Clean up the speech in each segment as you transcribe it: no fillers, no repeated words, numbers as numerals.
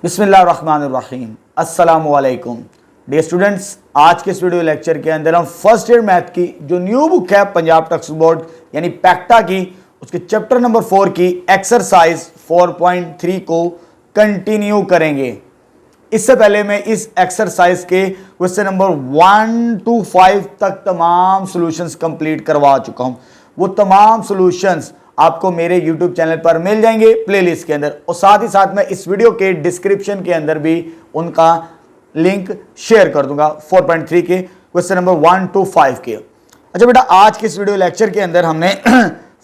बिस्मिल्लाहिर्रहमानिर्रहीम अस्सलामुअलैकुम dear students. आज के इस वीडियो लेक्चर के अंदर हम फर्स्ट ईयर मैथ की जो न्यू बुक है पंजाब टेक्स्ट बोर्ड यानी पैक्टा की, उसके चैप्टर नंबर 4 की एक्सरसाइज 4.3 को कंटिन्यू करेंगे। इससे पहले मैं इस एक्सरसाइज के क्वेश्चन नंबर 1 to 5 तक तमाम सॉल्यूशंस कंप्लीट करवा चुका हूं। वो तमाम सॉल्यूशंस आपको मेरे YouTube चैनल पर मिल जाएंगे प्लेलिस्ट के अंदर, और साथ ही साथ मैं इस वीडियो के डिस्क्रिप्शन के अंदर भी उनका लिंक शेयर कर दूंगा 4.3 के क्वेश्चन नंबर 1 to 5 के। अच्छा बेटा, आज के इस वीडियो लेक्चर के अंदर हमने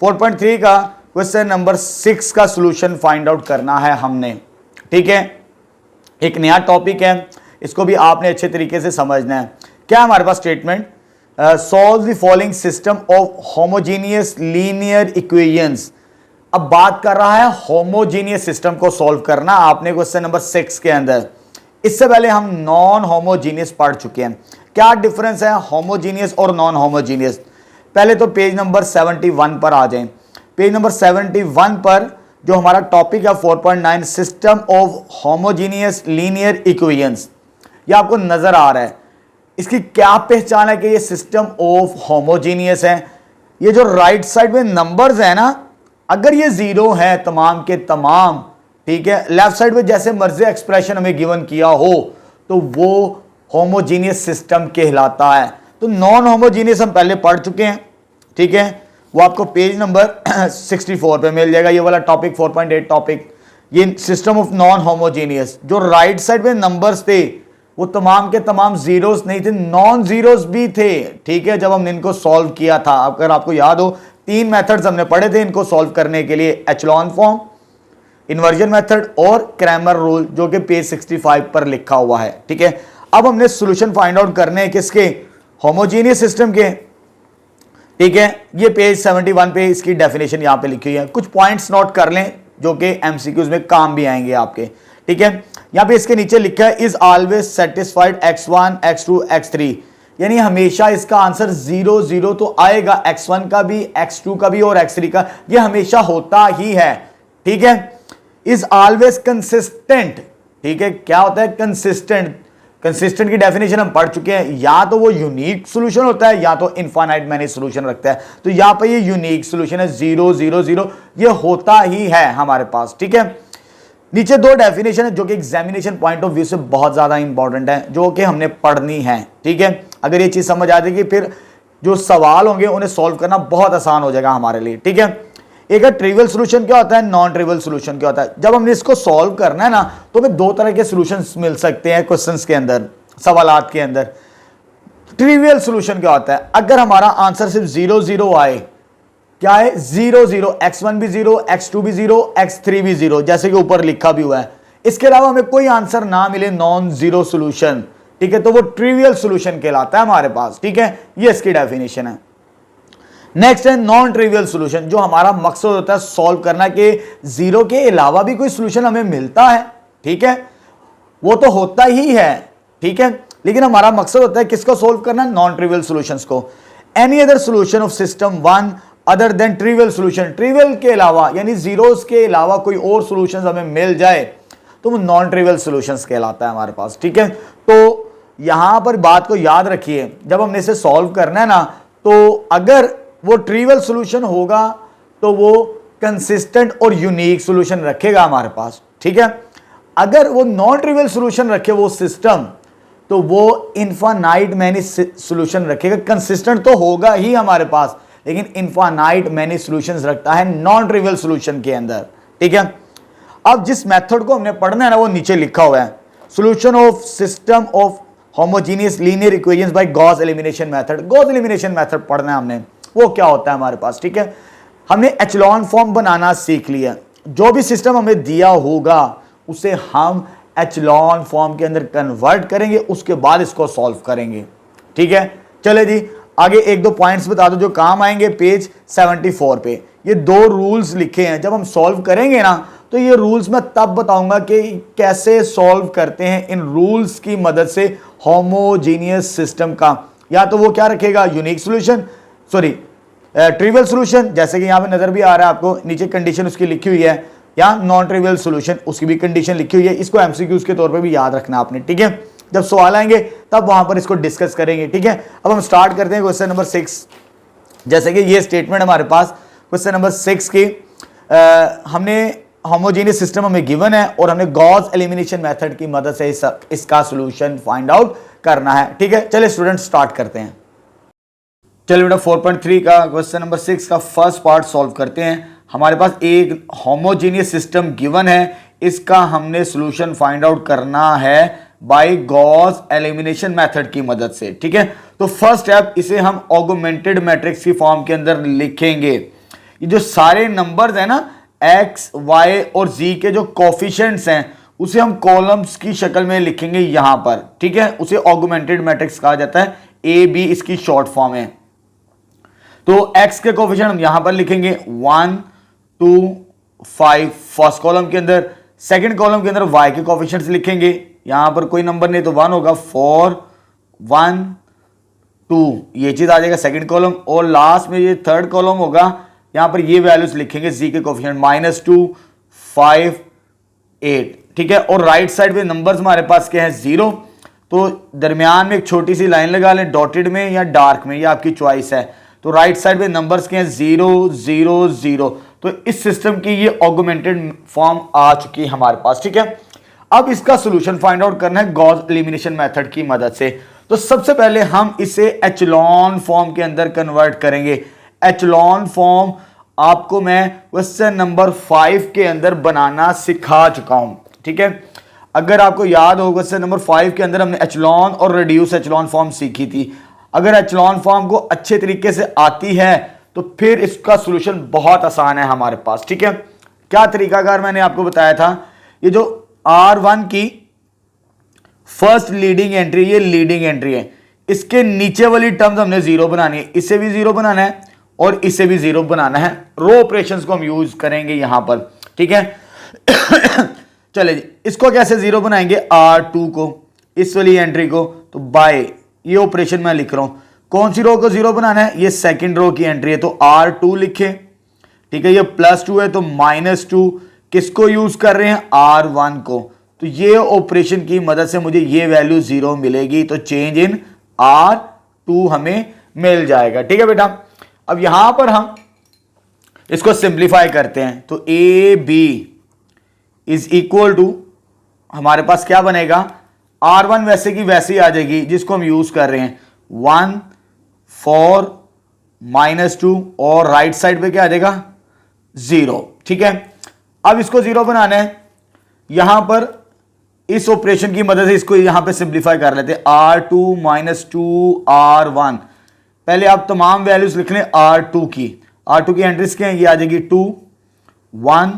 4.3 का क्वेश्चन नंबर 6 का सॉल्यूशन फाइंड आउट करना है हमने। ठीक है, एक नया टॉपिक है, इसको भी आपने अच्छे तरीके से समझना है। क्या हमारे पास statement, solve the following system of homogeneous linear equations. अब बात कर रहा है होमोजीनियस सिस्टम को सॉल्व करना आपने क्वेश्चन नंबर 6 के अंदर। इससे पहले हम नॉन होमोजीनियस पढ़ चुके हैं। क्या डिफरेंस है होमोजीनियस और नॉन होमोजीनियस? पहले तो पेज नंबर 71 पर आ जाएं। पेज नंबर 71 पर जो हमारा टॉपिक है 4.9 system of homogeneous linear equations, ये आपको नजर आ रहा है। इसकी क्या पहचान है कि ये सिस्टम ऑफ होमोजीनियस है? ये जो राइट साइड में नंबर्स है ना, अगर ये जीरो है तमाम के तमाम, ठीक है, लेफ्ट साइड में जैसे मर्जी एक्सप्रेशन हमें गिवन किया हो तो वो होमोजीनियस सिस्टम कहलाता है। तो नॉन होमोजीनियस हम पहले पढ़ चुके हैं, ठीक है, वो आपको पेज नंबर 64 पे मिल जाएगा। ये वाला टॉपिक 4.8 टॉपिक, ये सिस्टम ऑफ नॉन होमोजीनियस। जो राइट साइड में नंबर्स थे वो तमाम के तमाम जीरोस नहीं थे, नॉन जीरोस भी थे। ठीक है, जब हमने इनको सॉल्व किया था, अगर आपको याद हो 3 मेथड्स हमने पढ़े थे इनको सॉल्व करने के लिए, एचलॉन फॉर्म, इन्वर्जन मेथड और क्रैमर रूल, जो कि पेज 65 पर लिखा हुआ है। ठीक है, अब हमने सॉल्यूशन फाइंड आउट करने हैं किसके? होमोजीनियस सिस्टम के। ठीक है, ये पेज 71 पे इसकी डेफिनेशन यहां पे लिखी हुई है। कुछ पॉइंट्स नोट कर लें जो कि एमसीक्यूज में काम भी आएंगे आपके। ठीक है, यहां पे इसके नीचे लिखा है is always satisfied x1 x2 x3, यानी हमेशा इसका आंसर 0 0 तो आएगा, x1 का भी, x2 का भी और x3 का, ये हमेशा होता ही है। ठीक है, इज ऑलवेज कंसिस्टेंट। ठीक है, क्या होता है कंसिस्टेंट? कंसिस्टेंट की डेफिनेशन हम पढ़ चुके हैं, या तो वो यूनिक सॉल्यूशन होता है या तो इनफाइनाइट मैनी सॉल्यूशन रखता है। तो यहां पर ये यूनिक सॉल्यूशन है, 0 0 0, ये होता ही है हमारे पास। ठीक है, नीचे 2 डेफिनेशन है जो कि एग्जामिनेशन पॉइंट ऑफ व्यू से बहुत ज्यादा इंपॉर्टेंट है, जो कि हमने पढ़नी है। ठीक है, अगर ये चीज समझ आ जाएगी फिर जो सवाल होंगे उन्हें सॉल्व करना बहुत आसान हो जाएगा हमारे लिए। ठीक है, एक है ट्रिवियल सॉल्यूशन क्या होता है, नॉन ट्रिवियल सॉल्यूशन क्या होता है। जब हमने इसको सॉल्व करना है ना, तो हमें 2 तरह के सॉल्यूशंस मिल सकते हैं क्वेश्चंस के अंदर, सवालात के अंदर। ट्रिवियल सॉल्यूशन क्या होता है? अगर हमारा आंसर सिर्फ 0 0 आए, क्या है 0 0, x1 भी 0, x2 भी 0, x3 भी 0, जैसे कि ऊपर लिखा भी हुआ है। इसके अलावा हमें कोई आंसर ना मिले, नॉन जीरो सॉल्यूशन, ठीक है, तो वो ट्रिवियल सॉल्यूशन कहलाता है हमारे पास। ठीक है, ये इसकी डेफिनेशन है। नेक्स्ट है नॉन ट्रिवियल सॉल्यूशन, जो हमारा मकसद होता है सॉल्व करना के 0 के अलावा भी कोई सॉल्यूशन हमें मिलता है। ठीक है, वो तो होता ही है। ठीक है, लेकिन हमारा मकसद होता है किसको सॉल्व करना? नॉन ट्रिवियल सॉल्यूशंस को। Any other solution of system 1 other than trivial solution, trivial के अलावा यानी जीरोस के अलावा कोई और सॉल्यूशंस हमें मिल जाए तो वो नॉन ट्रिवियल सॉल्यूशंस कहलाता है हमारे पास। ठीक है, तो यहां पर बात को याद रखिए, जब हमने इसे सॉल्व करना है ना, तो अगर वो ट्रिवियल सॉल्यूशन होगा तो वो कंसिस्टेंट और यूनिक सॉल्यूशन रखेगा हमारे पास। ठीक है, अगर वो नॉन ट्रिवियल सॉल्यूशन रखे वो सिस्टम, तो वो इनफाइनाइट मैनी सॉल्यूशन रखेगा। कंसिस्टेंट तो होगा ही हमारे पास, लेकिन इनफाइनाइट मैनी सॉल्यूशंस रखता है नॉन ट्रिवियल सॉल्यूशन के अंदर। ठीक है, अब जिस मेथड को हमने पढ़ना है ना, वो नीचे लिखा हुआ है, solution of system of homogeneous linear equations bye Gauss elimination method. Gauss elimination method पढ़ना है हमने, वो क्या होता है हमारे पास। ठीक है, हमने एचलॉन फॉर्म बनाना सीख लिया। जो भी सिस्टम हमें दिया होगा उसे हम एचलॉन फॉर्म के अंदर कन्वर्ट करेंगे, उसके बाद इसको सॉल्व करेंगे। ठीक है, चले जी आगे 1-2 पॉइंट्स बता दो जो काम आएंगे पेज 74 पे। ये 2 रूल्स लिखे हैं, जब हम सॉल्व करेंगे ना तो ये रूल्स मैं तब बताऊंगा कि कैसे सॉल्व करते हैं इन रूल्स की मदद से होमोजीनियस सिस्टम का। या तो वो क्या रखेगा, unique solution, sorry trivial solution, जैसे कि यहां पे नजर भी आ रहा है आपको, नीचे कंडीशन उसकी लिखी हुई है, या नॉन ट्रिवियल सोल्यूशन, उसकी भी कंडीशन लिखी हुई है। इसको एमसीक्यूज के तौर पे भी याद रखना आपने, ठीक है। जब सवाल आएंगे तब वहां पर इसको डिस्कस करेंगे, ठीक है। अब हम स्टार्ट करते हैं क्वेश्चन नंबर 6। जैसे कि ये स्टेटमेंट हमारे पास क्वेश्चन नंबर 6 की हमने होमोजेनियस सिस्टम हमें गिवन है और हमें गॉस एलिमिनेशन मेथड की मदद से इसका सोल्यूशन फाइंड आउट करना है, ठीक है। चलिए स्टूडेंट स्टार्ट करते हैं। चलिए बेटा 4.3 का क्वेश्चन नंबर 6 का फर्स्ट पार्ट सॉल्व करते हैं। हमारे पास एक होमोजेनियस सिस्टम गिवन है, इसका हमने सोल्यूशन फाइंड आउट करना है बाय गॉस एलिमिनेशन मेथड की मदद से, ठीक है। तो फर्स्ट स्टेप, इसे हम ऑगमेंटेड मैट्रिक्स की फॉर्म के अंदर लिखेंगे। ये जो सारे नंबर्स हैं ना, एक्स वाई और जी के जो कोफिशिएंट्स हैं, उसे हम कॉलम्स की शक्ल में लिखेंगे यहां पर, ठीक है। उसे ऑगमेंटेड मैट्रिक्स कहा जाता है, ए बी इसकी शॉर्ट फॉर्म है। तो x के कोफिशिएंट हम यहां पर लिखेंगे 1 2 5 फर्स्ट कॉलम के अंदर। सेकंड कॉलम के अंदर y के कोफिशिएंट्स लिखेंगे, यहां पर कोई नंबर नहीं तो 1 होगा, 4 1 2 ये चीज आ जाएगा सेकंड कॉलम। और लास्ट में ये थर्ड कॉलम होगा, यहां पर ये वैल्यूज लिखेंगे z के कोफिशिएंट -2 5 8, ठीक है। और राइट साइड पे नंबर्स हमारे पास क्या है 0, तो दरमियान में एक छोटी सी लाइन लगा लें डॉटेड में या डार्क में, ये आपकी चॉइस है। तो राइट साइड पे नंबर्स के हैं 0 0 0। तो इस सिस्टम की ये ऑगमेंटेड फॉर्म आ चुकी है हमारे पास, ठीक है। अब इसका सॉल्यूशन फाइंड आउट करना है गॉस एलिमिनेशन मेथड की मदद से। तो सबसे पहले हम इसे एचलॉन फॉर्म के अंदर कन्वर्ट करेंगे। एचलॉन फॉर्म आपको मैं क्वेश्चन नंबर 5 के अंदर बनाना सिखा चुका हूं, ठीक है। अगर आपको याद हो, क्वेश्चन नंबर 5 के अंदर हमने एचलॉन और रिड्यूस एचलॉन फॉर्म सीखी थी। अगर एचलॉन फॉर्म को अच्छे तरीके से आती है तो फिर इसका सॉल्यूशन बहुत आसान है हमारे पास, ठीक है। क्या तरीकाकार मैंने आपको बताया था, ये जो R1 की फर्स्ट लीडिंग एंट्री, ये लीडिंग एंट्री है, इसके नीचे वाली टर्म्स हमने 0 बनानी है, इसे भी 0 बनाना है और इसे भी 0 बनाना है। रो ऑपरेशंस को हम यूज करेंगे यहां पर, ठीक है। चले जी, इसको कैसे 0 बनाएंगे, R2 को, इस वाली एंट्री को, तो बाय ये ऑपरेशन मैं लिख रहा हूं। कौन सी रो को 0 बनाना है, ये सेकंड रो की एंट्री है, तो R2 लिखे, ठीक है। ये +2 है तो -2, किसको यूज कर रहे हैं, R1 को। तो ये ऑपरेशन की मदद से मुझे ये वैल्यू 0 मिलेगी, तो चेंज इन R2 हमें मिल जाएगा, ठीक है बेटा। अब यहां पर हम इसको सिंप्लीफाई करते हैं, तो AB इज इक्वल टू हमारे पास क्या बनेगा, R1 वैसे की वैसे ही आ जाएगी जिसको हम यूज कर रहे हैं, 1 4 -2 और राइट साइड पे क्या आ जाएगा 0, ठीक है। अब इसको 0 बनाना है, यहां पर इस ऑपरेशन की मदद से इसको यहां पे सिंप्लीफाई कर लेते हैं, R2 -2 R1। पहले आप तमाम वैल्यूज लिख लें R2 की एंट्रीज क्या है, ये आ जाएगी 2 1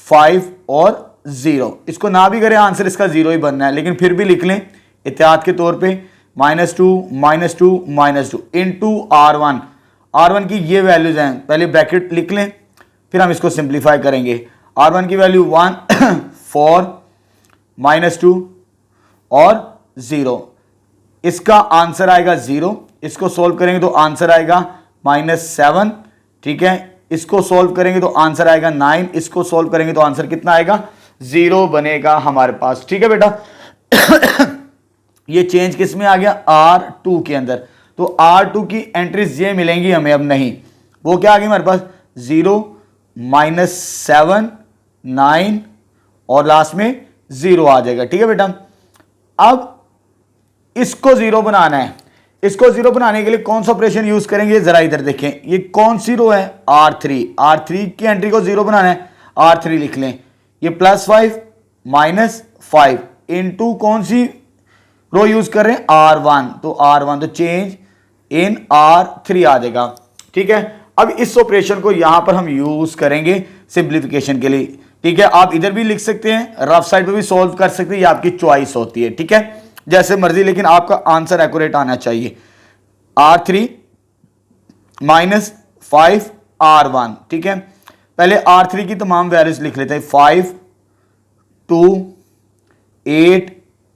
5 और 0। इसको ना भी करें आंसर इसका 0 ही बनना है, लेकिन फिर भी लिख लें एहतियात के तौर पे, -2 -2 -2 इनटू R1 की ये वैल्यूज हैं, पहले ब्रैकेट लिख लें, फिर हम इसको सिंप्लीफाई करेंगे। R1 की वैल्यू 1 4 -2 और 0, इसका आंसर आएगा 0। इसको सोल्व करेंगे तो आंसर आएगा -7, ठीक है। इसको सोल्व करेंगे तो आंसर आएगा 9, इसको सोल्व करेंगे तो आंसर कितना आएगा, 0 बनेगा हमारे पास, ठीक है बेटा। ये चेंज किस में आ गया, R2 के अंदर। तो R2 की एंट्रीज ये मिलेंगी हमें, अब नहीं, वो क्या आ गई हमारे पास 0 -7 9 और लास्ट में 0 आ जाएगा, ठीक है बेटा। अब इसको 0 बनाना है, इसको 0 बनाने के लिए कौन सा ऑपरेशन यूज करेंगे, जरा इधर देखें, ये कौन सी रो है, R3 की एंट्री को 0 बनाना है, R3 लिख लें, ये +5 -5 इनटू कौन सी रो यूज कर रहे हैं, R1, तो R1, तो चेंज इन R3 आ जाएगा, ठीक है। अब इस ऑपरेशन को यहां पर हम यूज करेंगे सिंप्लीफिकेशन के लिए, ठीक है। आप इधर भी लिख सकते हैं, रफ साइड पे भी सॉल्व कर सकते हैं, ये आपकी चॉइस होती है, ठीक है, जैसे मर्जी, लेकिन आपका आंसर एक्यूरेट आना चाहिए। R3 -5 R1, ठीक है। पहले R3 की तमाम वैल्यूज लिख लेते हैं, 5 2 8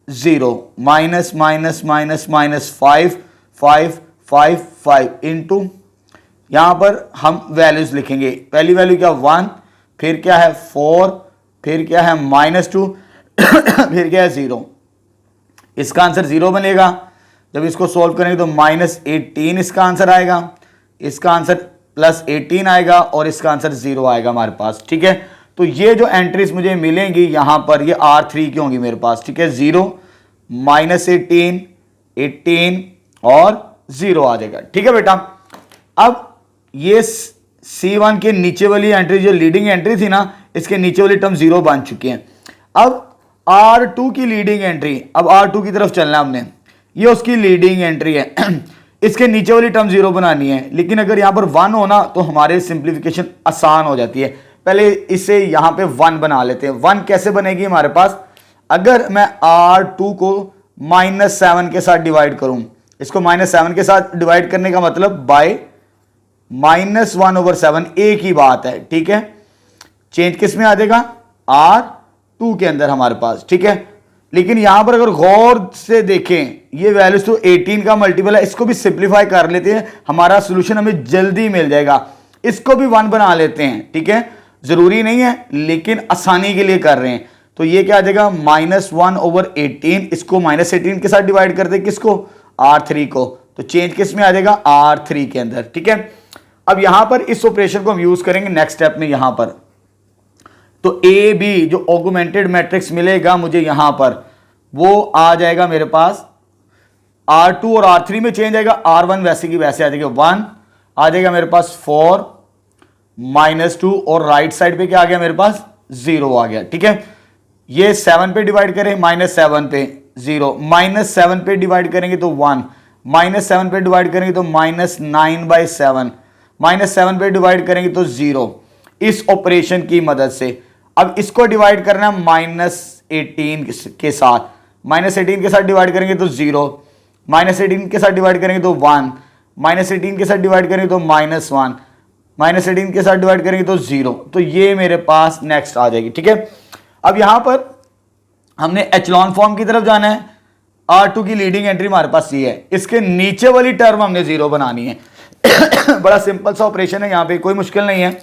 0 -5 5 5 5 इनटू, यहां पर हम वैल्यूज लिखेंगे, पहली वैल्यू क्या 1, फिर क्या है 4, फिर क्या है -2, फिर क्या है 0। इसका आंसर 0 बनेगा। जब इसको सॉल्व करेंगे तो -18 इसका आंसर आएगा, इसका आंसर +18 आएगा और इसका आंसर 0 आएगा हमारे पास। ठीक है, तो ये जो एंट्रीज मुझे मिलेंगी यहां पर ये R3 की होंगी मेरे पास। ठीक है, 0, -18, 18 और 0 आ जाएगा। ठीक है बेटा, अब ये C1 के नीचे वाली एंट्री जो लीडिंग एंट्री थी ना, इसके नीचे वाली टर्म 0 बन चुकी है। अब R2 की लीडिंग एंट्री, अब R2 की तरफ चलना हमने, ये उसकी लीडिंग एंट्री है। इसके नीचे वाली टर्म 0 बनानी है, लेकिन अगर यहां पर 1 होना तो हमारे सिंप्लीफिकेशन आसान हो जाती है। पहले इसे यहां पे 1 बना लेते हैं। 1 कैसे बनेगी हमारे पास, अगर मैं R2 को -7 के साथ डिवाइड करूं, इसको -7 के साथ डिवाइड करने का मतलब बाय -1/7, एक ही बात है। ठीक है, चेंज किस में आ जाएगा, R2 के अंदर हमारे पास। ठीक है, लेकिन यहां पर अगर गौर से देखें, ये वैल्यूज तो 18 का मल्टीपल है, इसको भी सिंप्लीफाई कर लेते हैं, हमारा सोल्यूशन हमें जल्दी मिल जाएगा। इसको भी 1 बना लेते हैं। ठीक है, जरूरी नहीं है लेकिन आसानी के लिए कर रहे हैं। तो ये क्या आ जाएगा, -1/18, इसको -18 के साथ डिवाइड करते हैं, किसको, R3 को, तो चेंज किस में आ जाएगा, R3 के अंदर। ठीक है, अब यहां पर इस ऑपरेशन को हम यूज करेंगे नेक्स्ट स्टेप में। यहां पर तो ए बी जो ऑगमेंटेड मैट्रिक्स मिलेगा मुझे यहां पर, वो आ जाएगा मेरे पास R2 और R3 में चेंज आएगा, R1 वैसे की वैसे आ जाएगा, 1 आ जाएगा मेरे पास, 4 -2 और राइट साइड पे क्या आ गया मेरे पास, 0 आ गया। ठीक है, ये 7 पे डिवाइड करें, -7 पे 0, -7 पे डिवाइड करेंगे तो 1, -7 पे डिवाइड करेंगे तो -9/7, -7 पे डिवाइड करेंगे तो 0। इस ऑपरेशन की मदद से अब इसको डिवाइड करना है -18 के साथ, -18 के साथ डिवाइड करेंगे तो 0, -18 के साथ डिवाइड करेंगे तो 1, -18 के साथ डिवाइड करेंगे तो -1, -18 के साथ डिवाइड करेंगे तो 0। तो ये मेरे पास नेक्स्ट आ जाएगी। ठीक है, अब यहां पर हमने एचलॉन फॉर्म की तरफ जाना है। R2 की लीडिंग एंट्री हमारे पास ये है, इसके नीचे वाली टर्म हमने 0 बनानी है। बड़ा सिंपल सा ऑपरेशन है, यहां पे कोई मुश्किल नहीं है,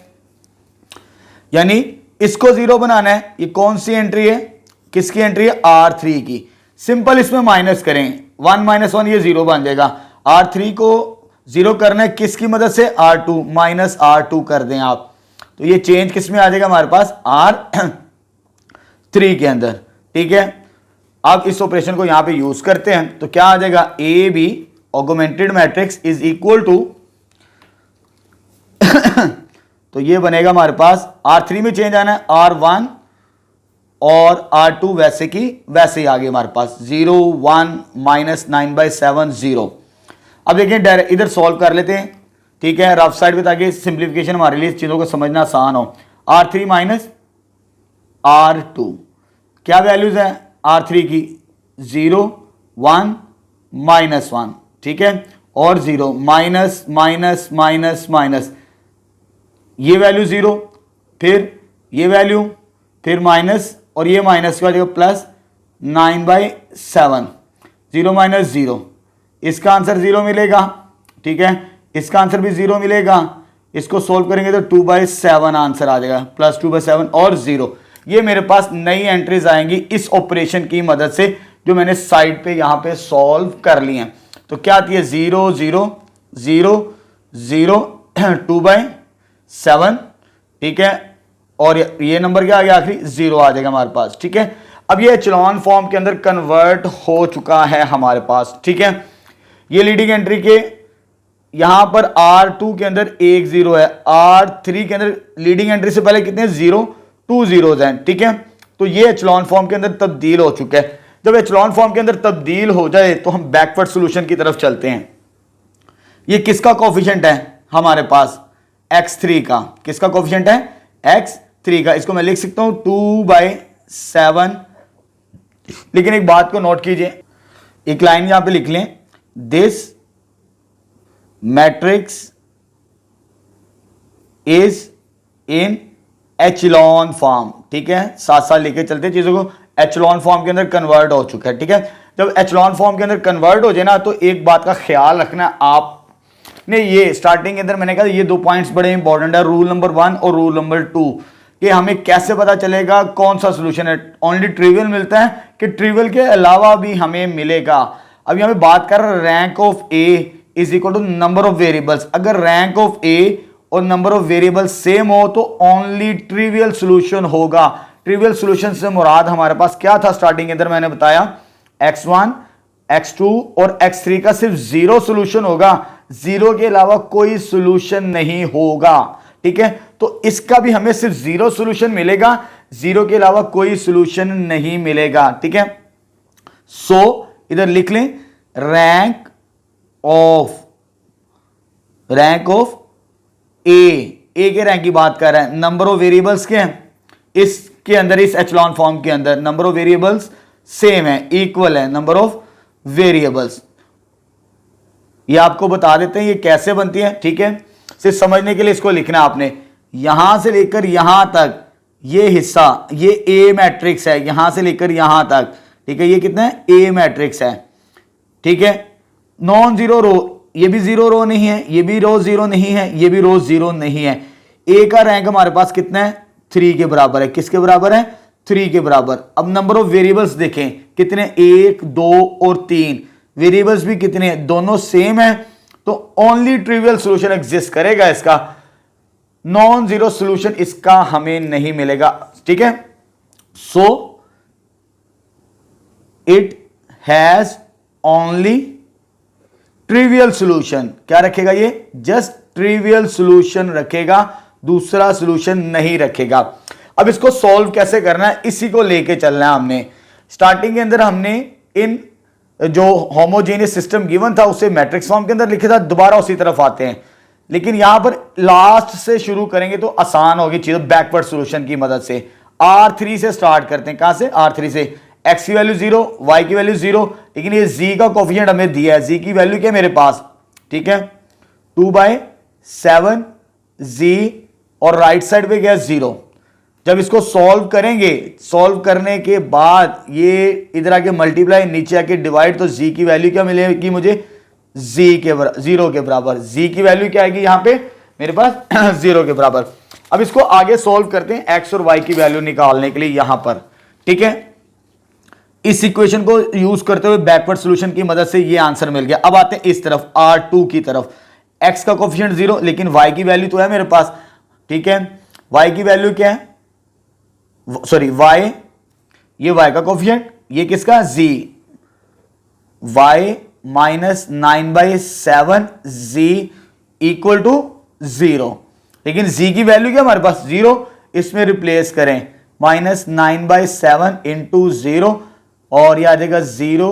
यानी इसको 0 बनाना है। ये कौन सी एंट्री है, किसकी एंट्री है, R3 की। सिंपल इसमें माइनस करें, 1 - 1 ये 0 बन जाएगा। R3 को 0 करना है किसकी मदद से, R2, -R2 कर दें आप, तो ये चेंज किस में आ जाएगा हमारे पास, R3 के अंदर। ठीक है, अब इस ऑपरेशन को यहां पे यूज करते हैं तो क्या आ जाएगा, A B augmented matrix is equal to तो ये बनेगा हमारे पास, R3 में चेंज आना है, R1 और R2 वैसे की वैसे ही आ गए हमारे पास, 0, 1, -9/7, 0। अब देखिए डायरेक्ट इधर सॉल्व कर लेते हैं। ठीक है, रफ साइड पे, ताकि सिंप्लीफिकेशन हमारे लिए चीजों को समझना आसान हो। R3 - R2 क्या वैल्यूज है R3 की, 0, 1, -1। ठीक है, और 0, माइनस माइनस माइनस माइनस, ये वैल्यू 0, फिर ये वैल्यू, फिर माइनस, और ये माइनस का जो प्लस 9/7, 0 - 0, इसका आंसर 0 मिलेगा। ठीक है, इसका आंसर भी 0 मिलेगा। इसको सोल्व करेंगे तो 2/7 आंसर आ जाएगा, +2/7 और 0। ये मेरे पास नई एंट्रीज आएंगी इस ऑपरेशन की मदद से, जो मैंने साइड पे यहां पे सॉल्व कर ली हैं। तो क्या आती है, 0, 0, 0, 0, 2/7। ठीक है, और ये नंबर क्या आ गया, आखिरी 0 आ जाएगा हमारे पास। ठीक है, अब ये एचलॉन फॉर्म के अंदर कन्वर्ट हो चुका है हमारे पास। ठीक है, ये लीडिंग एंट्री के यहां पर R2 के अंदर एक 0 है, R3 के अंदर लीडिंग एंट्री से पहले कितने 0, 2 zeros हैं। ठीक है, तो ये एचलॉन फॉर्म के अंदर तब्दील हो चुका है। जब एचलॉन फॉर्म के अंदर तब्दील हो जाए तो हम बैकवर्ड सॉल्यूशन की तरफ चलते हैं। ये किसका कोफिशिएंट है हमारे पास, x3 का। किसका कोफिशिएंट है, x3 का। इसको मैं लिख सकता हूं 2/7। लेकिन एक बात को नोट कीजिए, एक लाइन यहां पे लिख लें, this matrix is in echelon form. ठीक है, साथ साथ लेके चलते हैं चीजों को, एचलॉन फॉर्म के अंदर कन्वर्ट हो चुका है। ठीक है, जब एचलॉन फॉर्म के अंदर कन्वर्ट हो जाए ना, तो एक बात का ख्याल रखना, आपने ये स्टार्टिंग के अंदर मैंने कहा ये 2 पॉइंट्स बड़े इंपॉर्टेंट है, रूल नंबर 1 और रूल नंबर 2। कि हमें कैसे पता चलेगा कौन सा सोल्यूशन है, ओनली ट्रिवियल मिलता है कि ट्रिवियल के अलावा भी हमें मिलेगा। अब यहां पे बात कर रहे हैं rank of A is equal to number of variables. अगर रैंक ऑफ ए और नंबर ऑफ वेरिएबल्स सेम हो तो ओनली ट्रिवियल सॉल्यूशन होगा। ट्रिवियल सॉल्यूशन से मुराद हमारे पास क्या था स्टार्टिंग के अंदर मैंने बताया, x1 x2 और x3 का सिर्फ जीरो सॉल्यूशन होगा, जीरो के अलावा कोई सॉल्यूशन नहीं होगा। ठीक है, तो इसका भी हमें सिर्फ जीरो सॉल्यूशन मिलेगा, जीरो के अलावा कोई सॉल्यूशन नहीं मिलेगा। ठीक है, सो इधर लिख लें रैंक ऑफ ए के रैंक की बात कर रहे हैं। नंबर ऑफ वेरिएबल्स के हैं इसके अंदर, इस एचलॉन फॉर्म के अंदर नंबर ऑफ वेरिएबल्स सेम है, इक्वल है नंबर ऑफ वेरिएबल्स। ये आपको बता देते हैं ये कैसे बनती है। ठीक है, सिर्फ समझने के लिए इसको लिखना है आपने, यहां से लेकर यहां तक ये हिस्सा ये ए मैट्रिक्स है, यहां से लेकर यहां तक। ठीक है, ये कितना है, ए मैट्रिक्स है। ठीक है, नॉन जीरो रो, ये भी जीरो रो नहीं है, ये भी रो जीरो नहीं है, ये भी रो जीरो नहीं है। ए का रैंक हमारे पास कितना है, 3 के बराबर है। किसके बराबर है, 3 के बराबर। अब नंबर ऑफ वेरिएबल्स देखें कितने, 1 2 और 3 वेरिएबल्स भी कितने, दोनों सेम है, तो ओनली ट्रिवियल सॉल्यूशन एग्जिस्ट करेगा इसका, नॉन जीरो सॉल्यूशन इसका हमें नहीं मिलेगा। ठीक है, so it has only trivial solution. क्या रखेगा ये, जस्ट ट्रिवियल सॉल्यूशन रखेगा, दूसरा सॉल्यूशन नहीं रखेगा। अब इसको सॉल्व कैसे करना है, इसी को लेके चलना है हमने। स्टार्टिंग के अंदर हमने इन जो होमोजेनियस सिस्टम गिवन था उसे मैट्रिक्स फॉर्म के अंदर लिखा था, दोबारा उसी तरफ आते हैं, लेकिन यहां पर लास्ट से शुरू करेंगे तो आसान होगी चीज, बैकवर्ड सॉल्यूशन की मदद से। R3 से स्टार्ट करते हैं, कहां से, R3 से। x की वैल्यू 0, y की वैल्यू 0, लेकिन ये z का कोफिशिएंट हमें दिया है, z की वैल्यू क्या है मेरे पास, ठीक है 2/7 z, और राइट साइड पे क्या 0। जब इसको सॉल्व करेंगे, सॉल्व करने के बाद ये इधर आके मल्टीप्लाई, नीचे आके डिवाइड, तो z की वैल्यू क्या मिलेगी मुझे, z के 0 के बराबर। z की वैल्यू क्या आएगी यहां पे मेरे पास 0 के बराबर। अब इसको आगे सॉल्व करते हैं x और y की वैल्यू निकालने के लिए यहां पर। ठीक है, इस इक्वेशन को यूज करते हुए बैकवर्ड सॉल्यूशन की मदद से ये आंसर मिल गया। अब आते हैं इस तरफ R2 की तरफ, x का कोफिशिएंट 0, लेकिन y की वैल्यू तो है मेरे पास। ठीक है, y की वैल्यू क्या है, सॉरी y, ये y का कोफिशिएंट, ये किसका z, y minus 9/7 z equal to 0, लेकिन z की वैल्यू क्या हमारे पास 0, इसमें रिप्लेस करें -9/7 इंटू 0, और यह आ जाएगा 0,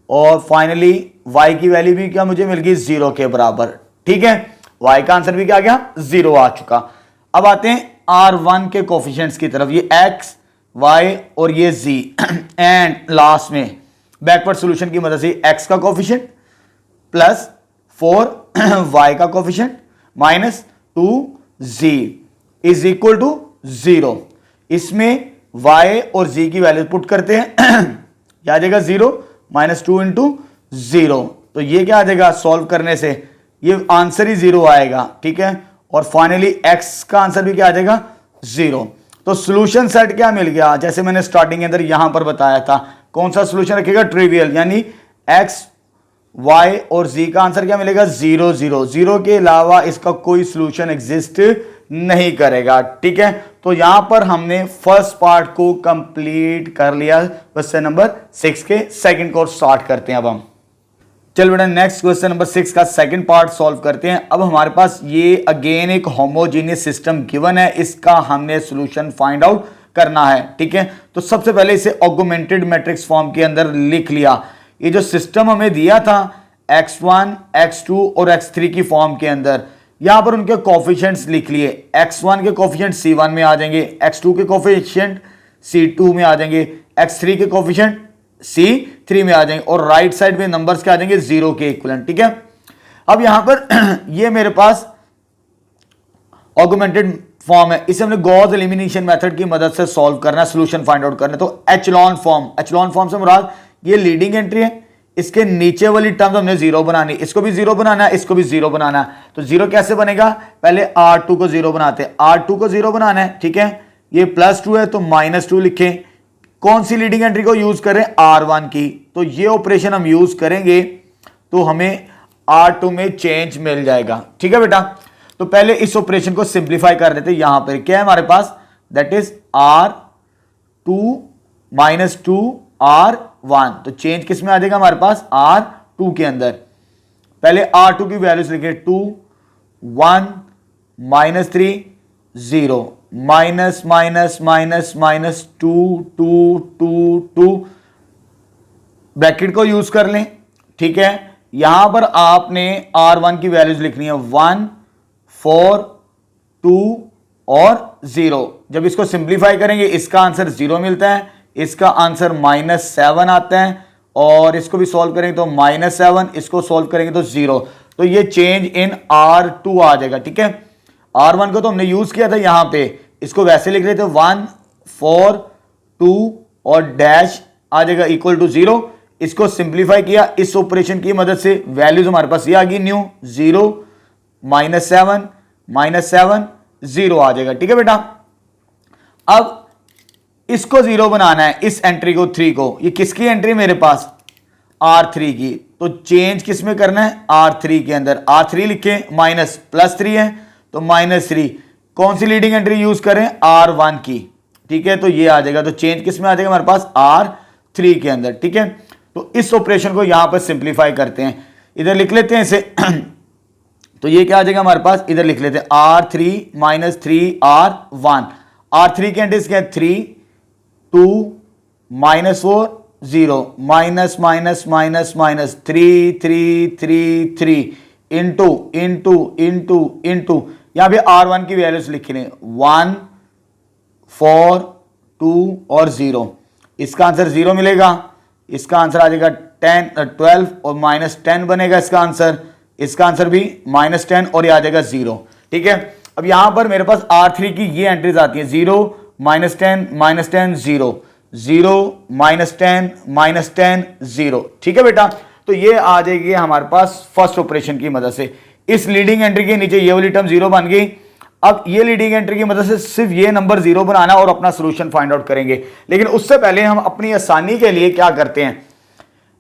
और फाइनली y की वैल्यू भी क्या मुझे मिल गई 0 के बराबर। ठीक है, y का आंसर भी क्या आ गया 0 आ चुका। अब आते हैं R1 के कोफिशिएंट्स की तरफ, ये x y और ये z, एंड लास्ट में बैकवर्ड सॉल्यूशन की मदद से x का कोफिशिएंट प्लस 4 y का coefficient minus 2z is equal to 0। इसमें y और z की वैल्यू पुट करते हैं, क्या आ जाएगा 0 -2 इंटू 0, तो ये क्या आ जाएगा सॉल्व करने से, ये आंसर ही 0 आएगा। ठीक है, और फाइनली x का आंसर भी क्या आ जाएगा 0। तो सॉल्यूशन सेट क्या मिल गया, जैसे मैंने स्टार्टिंग के अंदर यहां पर बताया था, कौन सा सॉल्यूशन रखेगा, ट्रिवियल, यानी x y और z का आंसर क्या मिलेगा 0 0 0 के अलावा इसका कोई सॉल्यूशन एग्जिस्ट नहीं करेगा। ठीक है, तो यहां पर हमने फर्स्ट पार्ट को कंप्लीट कर लिया। क्वेश्चन नंबर 6 के सेकंड को स्टार्ट करते हैं। अब हम चल बेटा नेक्स्ट क्वेश्चन नंबर 6 का सेकंड पार्ट सॉल्व करते हैं। अब हमारे पास ये अगेन एक होमोजेनियस सिस्टम गिवन है, इसका हमने सॉल्यूशन फाइंड आउट करना है। ठीक है, तो सबसे पहले इसे ऑगमेंटेड मैट्रिक्स फॉर्म के अंदर लिख लिया। ये जो सिस्टम हमें दिया था x1 x2 और x3 की फॉर्म के अंदर, यहां पर उनके कोफिशिएंट्स लिख लिए। x1 के कोफिशिएंट c1 में आ जाएंगे, x2 के कोफिशिएंट c2 में आ जाएंगे, x3 के कोफिशिएंट c3 में आ जाएंगे, और राइट साइड में नंबर्स क्या आ जाएंगे 0 के इक्विवेलेंट। ठीक है, अब यहां पर ये मेरे पास ऑगमेंटेड फॉर्म है, इसे हमने गॉस एलिमिनेशन मेथड की मदद से सॉल्व करना है, सॉल्यूशन फाइंड आउट करना है। तो एचलॉन फॉर्म से मुराद ये लीडिंग एंट्री है, इसके नीचे वाली टर्म हमने 0 बनानी, इसको भी 0 बनाना है, इसको भी 0 बनाना है। तो 0 कैसे बनेगा, पहले R2 को 0 बनाते हैं, R2 को 0 बनाना है। ठीक है, ये +2 है तो -2 लिखें। कौन सी लीडिंग एंट्री को यूज करें? R1 की। तो ये ऑपरेशन हम यूज करेंगे तो हमें R2 में चेंज मिल जाएगा। ठीक है बेटा, तो पहले इस ऑपरेशन को सिंप्लीफाई कर देते हैं। यहां पर क्या है हमारे पास, दैट इज R2 -2 R1। तो चेंज किस में आ जाएगा हमारे पास? R2 के अंदर। पहले R2 की वैल्यूज लिखे, 2 1 -3 0 minus minus minus minus 2 2 2 2 bracket को यूज कर लें। ठीक है, यहां पर आपने R1 की वैल्यूज लिखनी है 1 4 2 और 0। जब इसको सिंप्लीफाई करेंगे इसका आंसर 0 मिलता है, इसका आंसर -7 आता है, और इसको भी सॉल्व करेंगे तो -7, इसको सॉल्व करेंगे तो 0। तो ये चेंज इन R2 आ जाएगा। ठीक है, R1 को तो हमने यूज किया था यहां पे, इसको वैसे लिख रहे थे 1 4 2 और डैश आ जाएगा इक्वल टू 0। इसको सिंप्लीफाई किया इस ऑपरेशन की मदद से, वैल्यूज हमारे पास ये आ गई न्यू 0 -7 -7 0 आ जाएगा। ठीक है बेटा, अब इसको 0 बनाना है, इस एंट्री को 3 को। ये किसकी एंट्री? मेरे पास R3 की। तो चेंज किस में करना है? R3 के अंदर। R3 लिखें, माइनस +3 है तो -3। कौन सी लीडिंग एंट्री यूज करें? R1 की। ठीक है, तो ये आ जाएगा। तो चेंज किस में आ जाएगा हमारे पास? R3 के अंदर। ठीक है, तो इस ऑपरेशन को यहां पर सिंप्लीफाई करते हैं, इधर लिख लेते हैं इसे। तो ये क्या आ जाएगा हमारे पास? इधर लिख लेते हैं R3 -3 R1। R3 के एंट्रीज क्या है? 3 2 -4 0 minus minus minus minus 3 3 3 3 into into into into, यहां पे R1 की वैल्यूज लिखी है 1 4 2 और 0। इसका आंसर 0 मिलेगा, इसका आंसर आ जाएगा 12 और -10 बनेगा इसका आंसर। इसका आंसर भी -10 और ये आ जाएगा 0। ठीक है, अब यहां पर मेरे पास R3 की ये एंट्रीज आती है 0 -10 -10 0 0 -10 -10 0। ठीक है बेटा, तो ये आ जाएगी हमारे पास फर्स्ट ऑपरेशन की मदद से। इस लीडिंग एंट्री के नीचे ये वाली टर्म 0 बन गई। अब ये लीडिंग एंट्री की मदद से सिर्फ ये नंबर 0 बनाना और अपना सोल्यूशन फाइंड आउट करेंगे। लेकिन उससे पहले हम अपनी आसानी के लिए क्या करते हैं,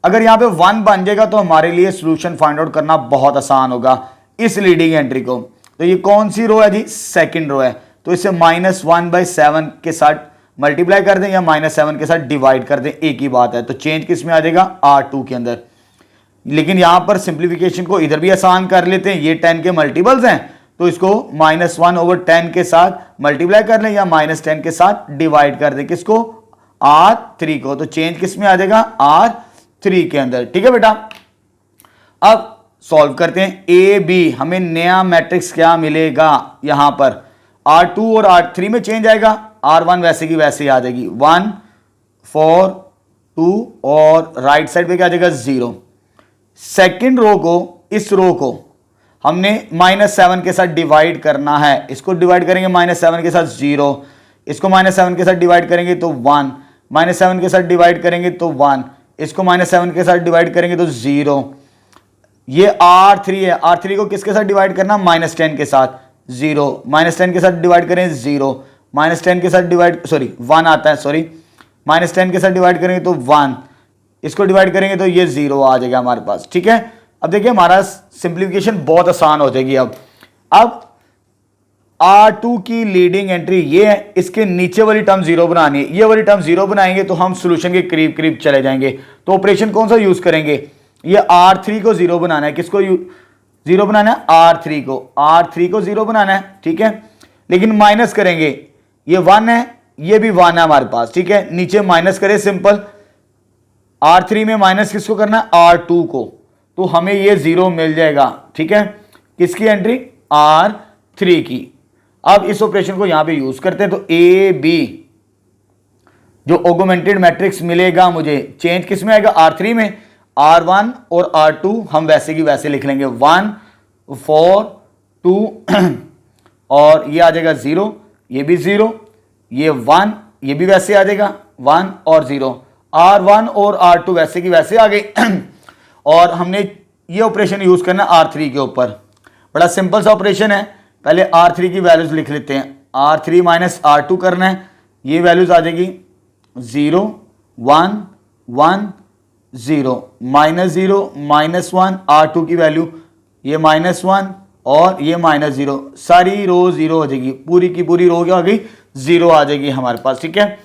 अगर यहां पे 1 बन जाएगा तो हमारे लिए सोल्यूशन फाइंड आउट करना बहुत आसान होगा इस लीडिंग एंट्री को। तो ये कौन सी रो है जी? सेकंड रो है। तो इसे -1/7 के साथ मल्टीप्लाई कर दें या -7 के साथ डिवाइड कर दें, एक ही बात है। तो चेंज किस में आ जाएगा? R2 के अंदर। लेकिन यहां पर सिंप्लीफिकेशन को इधर भी आसान कर लेते हैं, ये 10 के मल्टीपल्स हैं तो इसको -1/10 के साथ मल्टीप्लाई कर लें या -10 के साथ डिवाइड कर दें, किसको? R3 को। तो चेंज किस में आ जाएगा? R3 के अंदर। ठीक है बेटा, अब सॉल्व करते हैं। ए बी, हमें नया मैट्रिक्स क्या मिलेगा? यहां पर R2 और R3 में चेंज आएगा, R1 वैसे की वैसे ही आ जाएगी 1 4 2 और राइट साइड पे क्या आ जाएगा? 0। सेकेंड रो को, इस रो को हमने -7 के साथ डिवाइड करना है। इसको डिवाइड करेंगे -7 के साथ 0, इसको -7 के साथ डिवाइड करेंगे तो 1, -7 के साथ डिवाइड करेंगे तो 1, इसको -7 के साथ डिवाइड करेंगे तो 0। ये R3 है, R3 को किसके साथ डिवाइड करना? -10 के साथ 0, -10 के साथ डिवाइड करें 0, -10 के साथ डिवाइड 1 आता है, -10 के साथ डिवाइड करेंगे तो 1, इसको डिवाइड करेंगे तो ये 0 आ जाएगा हमारे पास। ठीक है, अब देखिए हमारा सिंप्लीफिकेशन बहुत आसान हो जाएगी। अब R2 की लीडिंग एंट्री ये है, इसके नीचे वाली टर्म 0 बनानी है। ये वाली टर्म 0 बनाएंगे तो हम सोल्यूशन के करीब करीब चले जाएंगे। तो ऑपरेशन कौन सा यूज करेंगे? ये R3 को 0 बनाना है। किसको 0 बनाना है? R3 को। R3 को 0 बनाना है। ठीक है, लेकिन माइनस करेंगे, ये 1 है, ये भी 1 है हमारे पास। ठीक है, नीचे माइनस करें, सिंपल। R3 में माइनस किसको करना है? R2 को। तो हमें ये 0 मिल जाएगा। ठीक है, किसकी एंट्री? R3 की। अब इस ऑपरेशन को यहां पे यूज करते हैं। तो ए बी जो ऑगमेंटेड मैट्रिक्स मिलेगा मुझे, चेंज किस में आएगा? R3 में। R1 और R2 हम वैसे की वैसे लिख लेंगे 1 4 2 और ये आ जाएगा 0, ये भी 0, ये 1, ये भी वैसे आ जाएगा 1 और 0। R1 और R2 वैसे की वैसे आ गई। और हमने ये ऑपरेशन यूज करना R3 के ऊपर। बड़ा सिंपल सा ऑपरेशन है। पहले R3 की वैल्यूज लिख लेते हैं। R3 माइनस R2 करना है, ये वैल्यूज आ जाएगी 0 1 1 0 -1 R2 की वैल्यू ये -1 और ये -0, सारी रो 0 हो जाएगी, पूरी की पूरी रो क्या हो गई 0 आ जाएगी हमारे पास। ठीक है,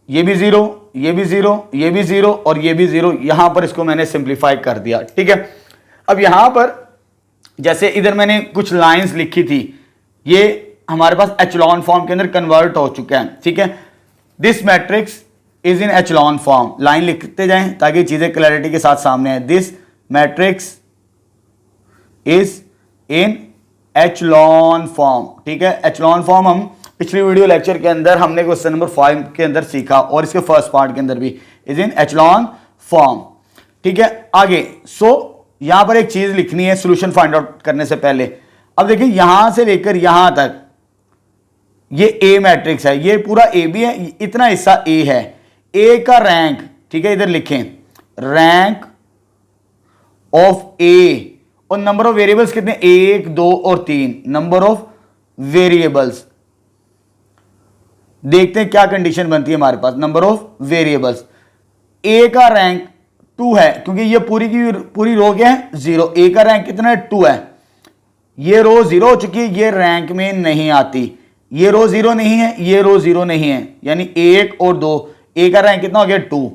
ये भी 0, ये भी 0, ये भी 0 और ये भी 0। यहां पर इसको मैंने सिंप्लीफाई कर दिया। ठीक है, अब यहां पर जैसे इधर मैंने कुछ लाइंस लिखी थी, ये हमारे पास एचलॉन फॉर्म के अंदर कन्वर्ट हो चुका है। ठीक है, this matrix is in echelon form, line लिखते जाएं ताकि चीजें क्लैरिटी के साथ सामने आए। This matrix is in echelon form. ठीक है, एचलॉन फॉर्म हम पिछली वीडियो लेक्चर के अंदर हमने क्वेश्चन नंबर 5 के अंदर सीखा और इसके फर्स्ट पार्ट के अंदर भी, इज इन एचलॉन फॉर्म। ठीक है, आगे यहां पर एक चीज लिखनी है सॉल्यूशन फाइंड आउट करने से पहले। अब देखिए यहां से लेकर यहां तक ये ए मैट्रिक्स है, ये पूरा ए भी है, इतना हिस्सा ए है। ए का रैंक, ठीक है, इधर लिखें रैंक ऑफ ए, और नंबर ऑफ वेरिएबल्स कितने 1 2 और 3, नंबर ऑफ वेरिएबल्स। देखते हैं क्या कंडीशन बनती है हमारे पास। नंबर ऑफ वेरिएबल्स, ए का रैंक 2 है क्योंकि ये पूरी की पूरी रो क्या है 0, ए का रैंक कितना है 2 है। ये रो 0 हो चुकी है, ये रैंक में नहीं आती, ये रो 0 नहीं है, ये रो 0 नहीं है, यानी 1 और 2, ए का रैंक कितना हो गया 2।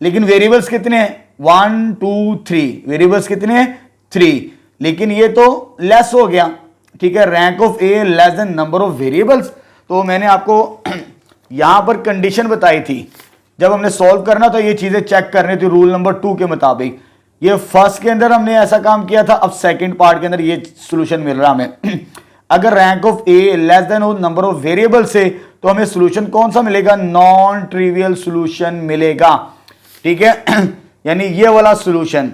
लेकिन वेरिएबल्स कितने हैं 1 2 3, वेरिएबल्स कितने हैं 3, लेकिन ये तो लेस हो गया। ठीक है, rank of A less then number of variables. तो मैंने आपको यहां पर कंडीशन बताई थी, जब हमने सॉल्व करना तो ये चीजें चेक करनी थी रूल नंबर 2 के मुताबिक। ये फर्स्ट के अंदर हमने ऐसा काम किया था, अब सेकंड पार्ट के अंदर ये सॉल्यूशन मिल रहा हमें। अगर rank of A less then हो नंबर ऑफ वेरिएबल से, तो हमें सॉल्यूशन कौन सा मिलेगा, नॉन ट्रिवियल सॉल्यूशन मिलेगा। ठीक है, यानी ये वाला सॉल्यूशन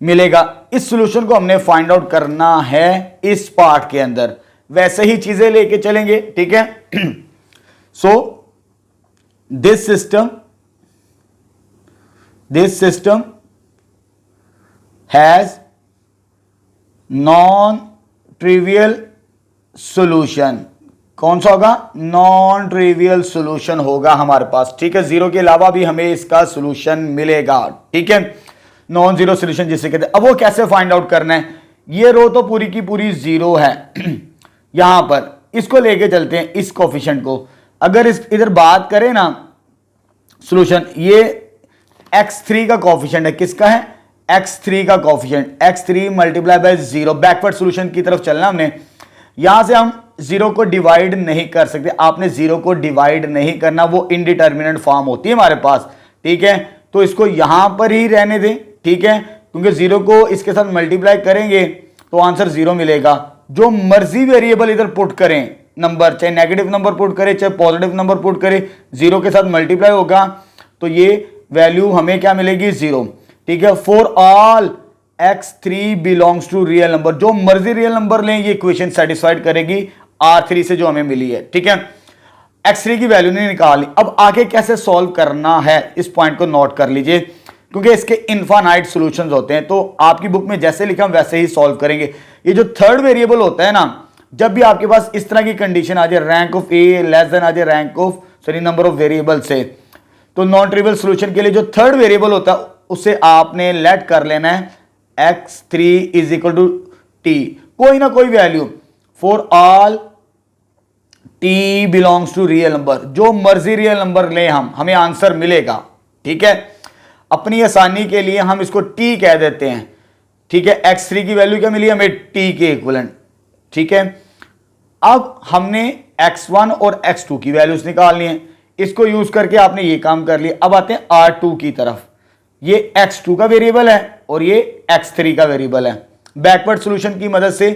मिलेगा। इस सॉल्यूशन को हमने फाइंड आउट करना है इस पार्ट के अंदर, वैसे ही चीजें लेके चलेंगे। ठीक है, so this system has non trivial solution. कौन सा होगा, नॉन ट्रिवियल सॉल्यूशन होगा हमारे पास। ठीक है, 0 के अलावा भी हमें इसका सॉल्यूशन मिलेगा। ठीक है, नॉन जीरो सॉल्यूशन जिसे कहते हैं। अब वो कैसे फाइंड आउट करना है, ये रो तो पूरी की पूरी 0 है। यहां पर इसको लेके चलते हैं, इस कोफिशिएंट को। अगर इस इधर बात करें ना सॉल्यूशन, ये x3 का कोफिशिएंट है, किसका है x3 का coefficient, x3 multiply by 0। Backward solution की तरफ चलना हमने, यहां से हम 0 को डिवाइड नहीं कर सकते, आपने 0 को डिवाइड नहीं करना, वो इनडिटर्मिनेंट फॉर्म होती है हमारे पास। ठीक है, तो इसको यहां पर ही रहने दें। ठीक है, क्योंकि 0 को इसके साथ मल्टीप्लाई करेंगे तो आंसर 0 मिलेगा। जो मर्जी वेरिएबल इधर पुट करें, नंबर चाहे नेगेटिव नंबर पुट करें चाहे पॉजिटिव नंबर पुट करें, 0 के साथ मल्टीप्लाई होगा तो ये वैल्यू हमें क्या मिलेगी 0। ठीक है, for all x3 belongs to real number, जो मर्जी रियल नंबर लें ये इक्वेशन सेटिस्फाइड करेगी R3 से जो हमें मिली है। ठीक है, x3 की वैल्यू नहीं निकाली। अब आगे कैसे सॉल्व करना है, इस पॉइंट को नोट कर लीजिए, क्योंकि इसके इनफाइनाइट सॉल्यूशंस होते हैं, तो आपकी बुक में जैसे लिखा हम वैसे ही सॉल्व करेंगे। ये जो थर्ड वेरिएबल होता है ना, जब भी आपके पास इस तरह की कंडीशन आ जाए, rank of A less than आ जाए rank of number of variable से, तो नॉन ट्रिवियल सॉल्यूशन के लिए जो थर्ड वेरिएबल होता है उसे आपने लेट कर लेना है x3 is equal to t, कोई ना कोई value for all t belongs to real number, जो मर्जी रियल नंबर ले हमें आंसर मिलेगा। ठीक है, अपनी आसानी के लिए हम इसको t कह देते हैं। ठीक है, x3 की वैल्यू क्या मिली हमें, t के इक्विवेलेंट। ठीक है, अब हमने x1 और x2 की वैल्यूज निकालनी है, इसको यूज करके आपने ये काम कर लिया। अब आते हैं R2 की तरफ, ये x2 का वेरिएबल है और ये x3 का वेरिएबल है। बैकवर्ड सॉल्यूशन की मदद से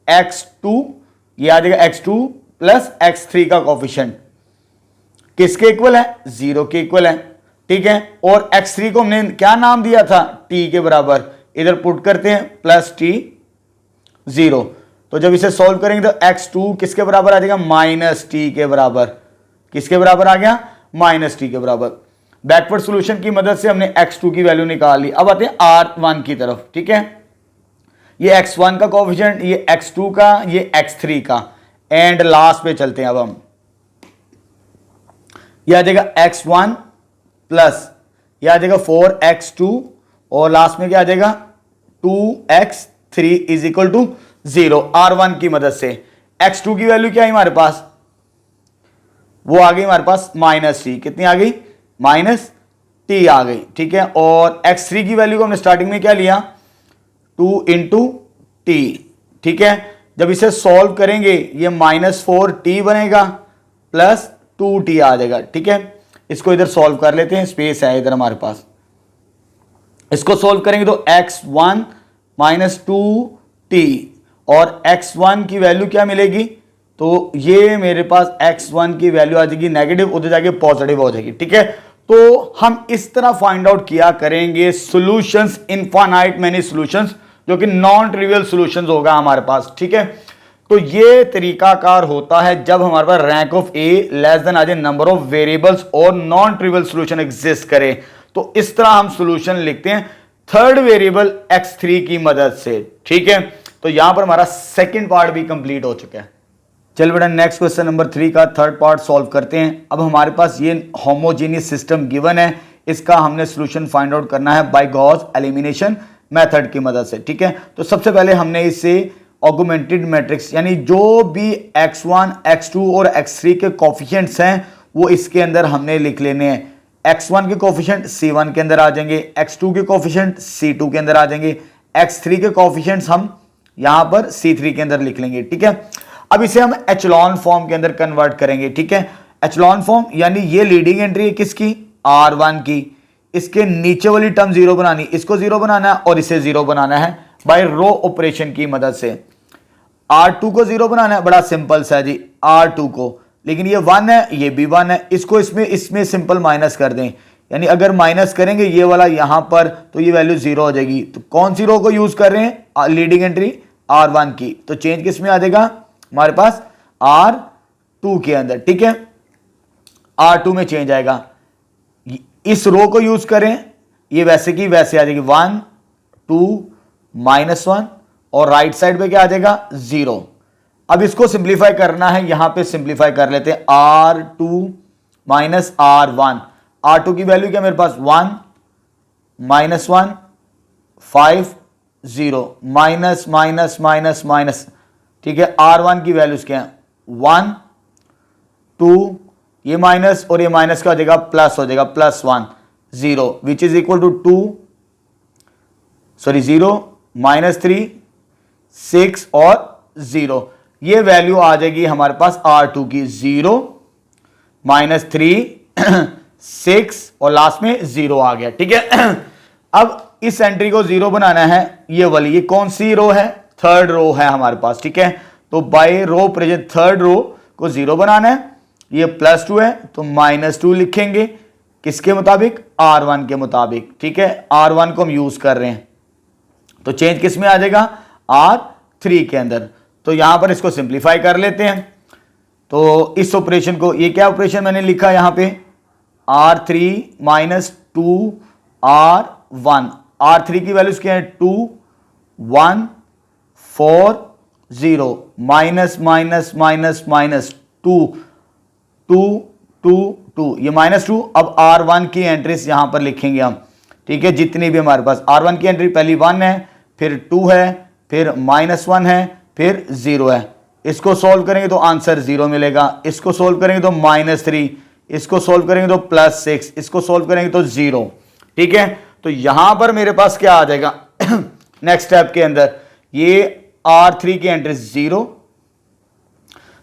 x2 ये आ जाएगा x2 प्लस x3 का कोफिशिएंट किसके इक्वल है, 0 के इक्वल है। ठीक है, और x3 को हमने क्या नाम दिया था, t के बराबर, इधर पुट करते हैं प्लस t 0। तो जब इसे सॉल्व करेंगे तो x2 किसके बराबर आ जाएगा, माइनस t के बराबर। किसके बराबर आ गया, माइनस t के बराबर। बैकवर्ड सॉल्यूशन की मदद से हमने x2 की वैल्यू निकाल ली। अब आते हैं R1 की तरफ। ठीक है, ये x1 का कोफिशिएंट, ये x2 का, ये x3 का। एंड लास्ट पे चलते हैं अब हम, यह आ जाएगा x1 प्लस यह आ जाएगा 4x2 और लास्ट में क्या आ जाएगा 2x3 is equal to 0 R1 की मदद से। x2 की वैल्यू क्या है हमारे पास, वो आ गई हमारे पास -t, कितनी आ गई -t आ गई, ठीक है। और x3 की वैल्यू को हमने स्टार्टिंग में क्या लिया 2 इंटू t, ठीक है। जब इसे सॉल्व करेंगे ये -4t बनेगा प्लस 2t आ जाएगा, ठीक है। इसको इधर सॉल्व कर लेते हैं, स्पेस है इधर हमारे पास, इसको सॉल्व करेंगे तो x1 -2t और x1 की वैल्यू क्या मिलेगी, तो ये मेरे पास x1 की वैल्यू आ जाएगी नेगेटिव, उधर जाके पॉजिटिव हो जाएगी, ठीक है। तो हम इस तरह फाइंड आउट किया करेंगे सॉल्यूशंस, इनफाइनाइट मेनी सॉल्यूशंस, जो कि नॉन ट्रिवियल सॉल्यूशंस होगा हमारे पास, ठीक है। तो ये तरीकाकार होता है जब हमारे पास rank of A less than आ जाए नंबर ऑफ वेरिएबल्स और नॉन ट्रिवियल सॉल्यूशन एग्जिस्ट करे, तो इस तरह हम सॉल्यूशन लिखते हैं थर्ड वेरिएबल x3 की मदद से, ठीक है। तो यहां पर हमारा सेकंड पार्ट भी कंप्लीट हो चुका है। चल बेटा नेक्स्ट क्वेश्चन नंबर 3 का थर्ड पार्ट सॉल्व करते हैं। अब हमारे पास ये होमोजेनियस सिस्टम गिवन है, इसका हमने सॉल्यूशन फाइंड आउट करना है बाय गॉस एलिमिनेशन मेथड की मदद से, ठीक है। तो सबसे पहले हमने इसे ऑगमेंटेड मैट्रिक्स यानी जो भी x1, x2 और x3 के कोफिशिएंट्स हैं वो इसके अंदर हमने लिख लेने हैं। x1 के कोफिशिएंट c1 के अंदर आ जाएंगे, x2 के कोफिशिएंट c2 के अंदर आ जाएंगे, x3 के कोफिशिएंट्स हम यहां पर c3 के अंदर लिख लेंगे, ठीक है। अब इसे हम एचलॉन फॉर्म के अंदर कन्वर्ट करेंगे, ठीक है। एचलॉन फॉर्म यानी ये लीडिंग एंट्री है किसकी, R1 की, इसके नीचे वाली टर्म 0 बनानी, इसको 0 बनाना है और इसे 0 बनाना है बाय रो ऑपरेशन की मदद से। R2 को 0 बनाना है, बड़ा सिंपल सा जी, R2 को, लेकिन ये 1 है ये भी 1 है, इसको इसमें सिंपल माइनस कर दें, यानी अगर माइनस करेंगे ये वाला यहां पर तो ये वैल्यू 0 हो जाएगी। तो कौन सी रो को यूज कर रहे हैं, लीडिंग एंट्री R1 की, तो चेंज किस में आ जाएगा हमारे पास R2 के अंदर, ठीक है। R2 में चेंज आएगा, इस रो को यूज करें, ये वैसे की वैसे आ जाएगी 1 2 -1 और राइट साइड पे क्या आ जाएगा 0। अब इसको सिंप्लीफाई करना है, यहां पे सिंप्लीफाई कर लेते हैं, R2 -R1, R2 की वैल्यू क्या मेरे पास 1 -1 5 0 माइनस माइनस माइनस माइनस, ठीक है। R1 की वैल्यूज क्या है 1 2, ये माइनस और ये माइनस क्या हो जाएगा प्लस हो जाएगा, +1 0 विच इज इक्वल टू 0 -3 6 और 0, ये वैल्यू आ जाएगी हमारे पास R2 की 0 -3 6 और लास्ट में 0 आ गया, ठीक है। अब इस एंट्री को 0 बनाना है, ये वाली, ये कौन सी रो है, थर्ड रो है हमारे पास, ठीक है। तो बाय रो प्रेजेंट थर्ड रो को 0 बनाना है, ये +2 है तो -2 लिखेंगे, किसके मुताबिक R1 के मुताबिक, ठीक है। R1 को हम यूज कर रहे हैं, तो चेंज किस में आ जाएगा R3 के अंदर। तो यहां पर इसको सिंप्लीफाई कर लेते हैं, तो इस ऑपरेशन को, ये क्या ऑपरेशन मैंने लिखा यहां पे R3 -2 R1, R3 की वैल्यूज क्या है 2 1 4 0 माइनस माइनस माइनस माइनस 2 2 2 2, ये -2। अब R1 की एंट्रीज यहां पर लिखेंगे हम, ठीक है, जितनी भी हमारे पास R1 की एंट्री पहली 1 है, फिर 2 है, फिर -1 है, फिर 0 है। इसको सोल्व करेंगे तो आंसर 0 मिलेगा, इसको सोल्व करेंगे तो -3, इसको सोल्व करेंगे तो +6, इसको सोल्व करेंगे तो 0, ठीक है। तो यहां पर मेरे पास क्या आ जाएगा नेक्स्ट स्टेप के अंदर, ये R3 की एंट्री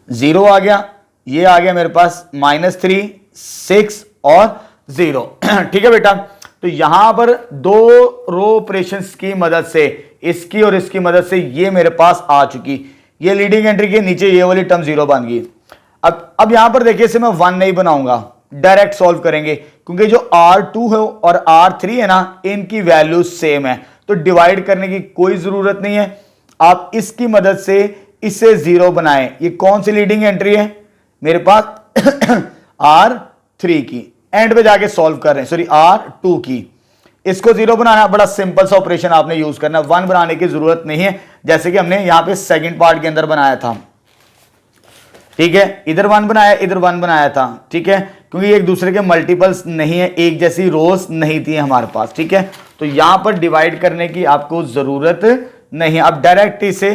0 आ गया, ये आ गया मेरे पास -3 6 और 0, ठीक है बेटा। तो यहां पर दो रो ऑपरेशंस की मदद से, इसकी और इसकी मदद से ये मेरे पास आ चुकी, ये लीडिंग एंट्री के नीचे ये वाली टर्म 0 बन गई। अब यहां पर देखिए, इसे मैं 1 नहीं बनाऊंगा, डायरेक्ट सॉल्व करेंगे, क्योंकि जो R2 है और R3 है ना, इनकी वैल्यू सेम है, तो डिवाइड करने की कोई जरूरत नहीं है। आप इसकी मदद से इसे 0 बनाएं। ये कौन सी लीडिंग एंट्री है मेरे पास R3 की, एंड पे जाके सॉल्व कर रहे हैं, सॉरी R2 की, इसको 0 बनाना, बड़ा सिंपल सा ऑपरेशन आपने यूज करना, 1 बनाने की जरूरत नहीं है, जैसे कि हमने यहां पे सेकंड पार्ट के अंदर बनाया था। ठीक है, इधर 1 बनाया, इधर 1 बनाया था, ठीक है, क्योंकि एक दूसरे के मल्टीपल्स नहीं है, एक जैसी रोज नहीं थी हमारे पास, ठीक है। तो यहां पर डिवाइड करने की आपको जरूरत नहीं है, आप डायरेक्ट इसे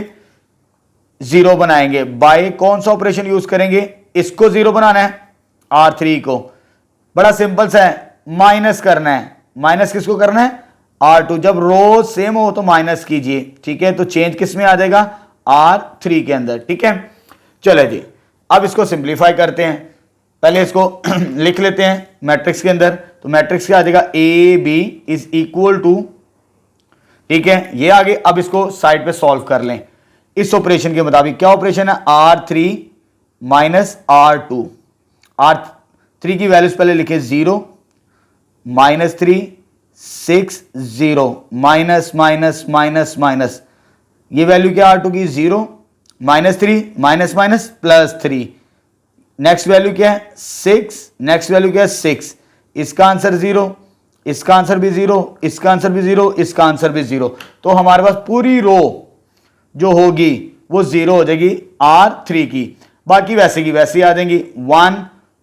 0 बनाएंगे। बाय कौन सा ऑपरेशन यूज करेंगे, इसको 0 बनाना है, R3 को, बड़ा सिंपल सा है, माइनस करना है। माइनस किसको करना है, R2। जब रो सेम हो तो माइनस कीजिए, ठीक है। तो चेंज किस में आ जाएगा, R3 के अंदर, ठीक है। चले जी, अब इसको सिंप्लीफाई करते हैं। पहले इसको लिख लेते हैं मैट्रिक्स के अंदर। तो मैट्रिक्स क्या आ जाएगा, A B is equal to, ठीक है, ये आगे। अब इसको साइड पे सॉल्व कर लें इस ऑपरेशन के मुताबिक। क्या ऑपरेशन है, R3 माइनस R2। R3 की वैल्यूज पहले लिखे 0, -3, 6, 0, माइनस माइनस माइनस माइनस, ये वैल्यू क्या R2 की, 0, -3 माइनस माइनस +3, नेक्स्ट वैल्यू क्या है 6, नेक्स्ट वैल्यू क्या है 6, इसका आंसर 0, इसका आंसर भी 0, इसका आंसर भी 0, इसका आंसर भी 0। तो हमारे पास पूरी रो जो होगी वो 0 हो जाएगी R3 की, बाकी वैसे की वैसे आ जाएंगी। 1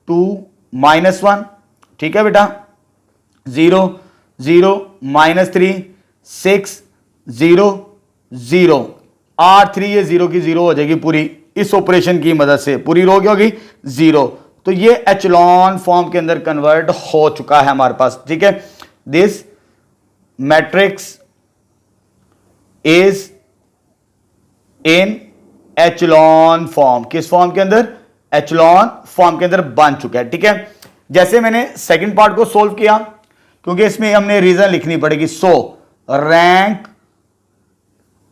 2 -1, ठीक है बेटा, 0 0 -3 6 0 0, R3 ये 0 की 0 हो जाएगी पूरी, इस ऑपरेशन की मदद से पूरी रो क्या होगी 0। तो ये एचलॉन फॉर्म के अंदर कन्वर्ट हो चुका है हमारे पास, ठीक है। This matrix is in echelon form, किस फॉर्म के अंदर, एचलॉन फॉर्म के अंदर बन चुका है, ठीक है। जैसे मैंने सेकंड पार्ट को सोल्व किया, क्योंकि इसमें हमने रीजन लिखनी पड़ेगी। सो rank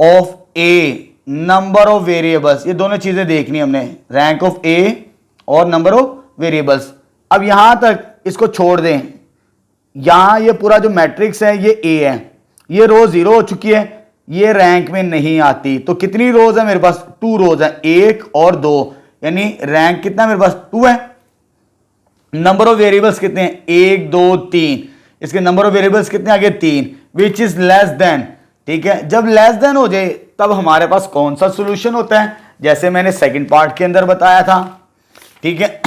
of A, number of variables, ये दोनों चीजें देखनी हमने, रैंक ऑफ ए और नंबर ऑफ वेरिएबल्स। अब यहां तक इसको छोड़ दें, यहां ये पूरा जो मैट्रिक्स है ये ए है, ये रो 0 हो चुकी है, ये रैंक में नहीं आती। तो कितनी रोज है मेरे पास, 2 रोज है, 1 और 2, यानी रैंक कितना मेरे पास 2 है। नंबर ऑफ वेरिएबल्स कितने हैं, 1 2 3, इसके नंबर ऑफ वेरिएबल्स कितने आगे 3, विच इज लेस देन, ठीक है। जब लेस देन हो जाए तब हमारे पास कौन सा सोल्यूशन होता है, जैसे मैंने सेकंड पार्ट के अंदर बताया था, ठीक है।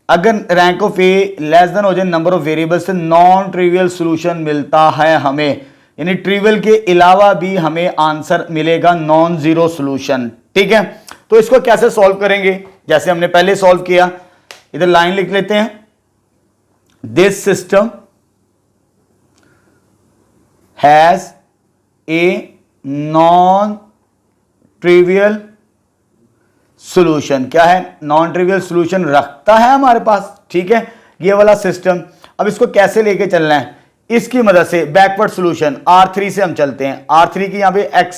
अगर rank of A less then हो जाए नंबर ऑफ वेरिएबल से, नॉन ट्रिवियल सोल्यूशन मिलता है हमें, यानी ट्रिवियल के अलावा भी हमें आंसर मिलेगा नॉन जीरो सोल्यूशन, ठीक है। तो इसको कैसे सॉल्व करेंगे, जैसे हमने पहले सॉल्व किया, इधर लाइन लिख लेते हैं, this system has a non trivial solution. क्या है, नॉन ट्रिवियल सॉल्यूशन रखता है हमारे पास, ठीक है, ये वाला सिस्टम। अब इसको कैसे लेके चलना है, इसकी मदद से बैकवर्ड सॉल्यूशन R3 से हम चलते हैं। R3 की यहां पे x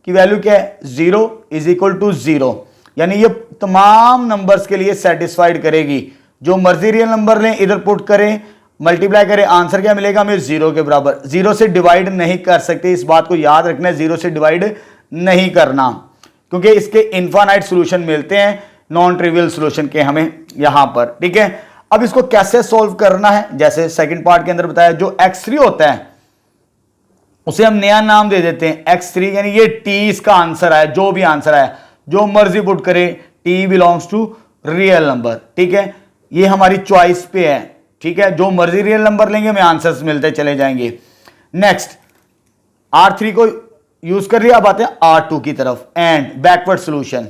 की वैल्यू क्या है, 0 इज इक्वल टू 0, यानी ये तमाम नंबर्स के लिए सेटिस्फाइड करेगी। जो मर्जी रियल नंबर लें, इधर पुट करें, मल्टीप्लाई करें, आंसर क्या मिलेगा हमें 0 के बराबर। 0 से डिवाइड नहीं कर सकते, इस बात को याद रखना है, 0 से डिवाइड नहीं करना, क्योंकि इसके इनफाइनाइट सॉल्यूशन मिलते हैं नॉन ट्रिवियल सॉल्यूशन के हमें यहां पर, ठीक है। अब इसको कैसे सॉल्व करना है, जैसे सेकंड पार्ट के अंदर बताया, जो x3 होता है उसे हम नया नाम दे देते हैं x3, यानी ये t इसका आंसर आया, जो भी आंसर आया, जो मर्जी पुट करे, t belongs to real number, ठीक है। ये हमारी चॉइस पे है, ठीक है, जो मर्जी रियल नंबर लेंगे हमें आंसर्स मिलते चले जाएंगे। नेक्स्ट R3 को यूज कर लिया, अब आते हैं R2 की तरफ, एंड बैकवर्ड सॉल्यूशन,